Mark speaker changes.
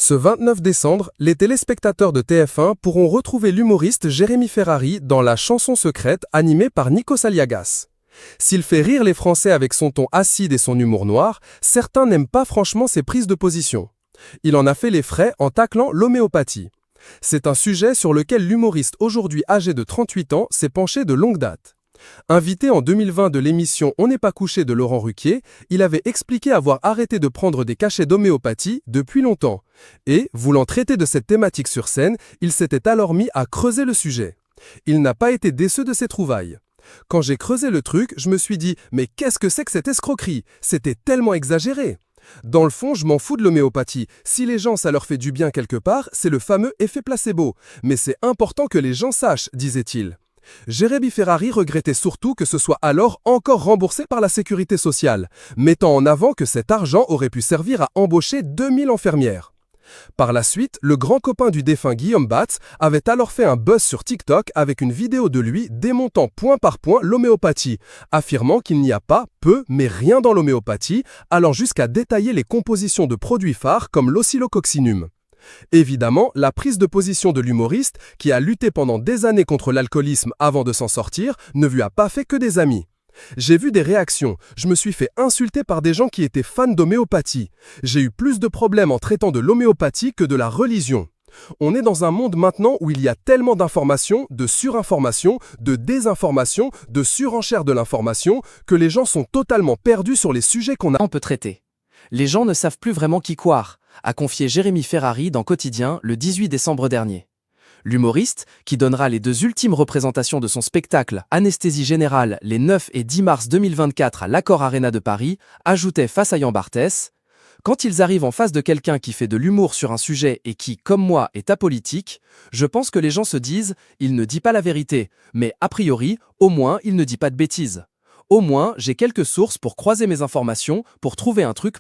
Speaker 1: Ce 29 décembre, les téléspectateurs de TF1 pourront retrouver l'humoriste Jérémy Ferrari dans La Chanson secrète animée par Nikos Aliagas. S'il fait rire les Français avec son ton acide et son humour noir, certains n'aiment pas franchement ses prises de position. Il en a fait les frais en taclant l'homéopathie. C'est un sujet sur lequel l'humoriste aujourd'hui âgé de 38 ans s'est penché de longue date. Invité en 2020 de l'émission On n'est pas couché de Laurent Ruquier, il avait expliqué avoir arrêté de prendre des cachets d'homéopathie depuis longtemps. Et, voulant traiter de cette thématique sur scène, il s'était alors mis à creuser le sujet. Il n'a pas été déçu de ses trouvailles. Quand j'ai creusé le truc, je me suis dit « Mais qu'est-ce que c'est que cette escroquerie ? C'était tellement exagéré !» Dans le fond, je m'en fous de l'homéopathie. Si les gens, ça leur fait du bien quelque part, c'est le fameux effet placebo. Mais c'est important que les gens sachent, disait-il. Jérémy Ferrari regrettait surtout que ce soit alors encore remboursé par la sécurité sociale, mettant en avant que cet argent aurait pu servir à embaucher 2000 infirmières. Par la suite, le grand copain du défunt Guillaume Batz avait alors fait un buzz sur TikTok avec une vidéo de lui démontant point par point l'homéopathie, affirmant qu'il n'y a pas, peu, mais rien dans l'homéopathie, allant jusqu'à détailler les compositions de produits phares comme l'oscillococcinum. Évidemment, la prise de position de l'humoriste, qui a lutté pendant des années contre l'alcoolisme avant de s'en sortir, ne lui a pas fait que des amis. J'ai vu des réactions, je me suis fait insulter par des gens qui étaient fans d'homéopathie. J'ai eu plus de problèmes en traitant de l'homéopathie que de la religion. On est dans un monde maintenant où il y a tellement d'informations, de surinformations, de désinformations, de surenchère de l'information, que les gens sont totalement perdus sur les sujets qu'on
Speaker 2: peut traiter. Les gens ne savent plus vraiment qui croire, a confié Jérémy Ferrari dans Quotidien le 18 décembre dernier. L'humoriste, qui donnera les deux ultimes représentations de son spectacle Anesthésie Générale les 9 et 10 mars 2024 à l'Accor Arena de Paris, ajoutait face à Yann Barthès « Quand ils arrivent en face de quelqu'un qui fait de l'humour sur un sujet et qui, comme moi, est apolitique, je pense que les gens se disent « il ne dit pas la vérité, mais a priori, au moins, il ne dit pas de bêtises. Au moins, j'ai quelques sources pour croiser mes informations, pour trouver un truc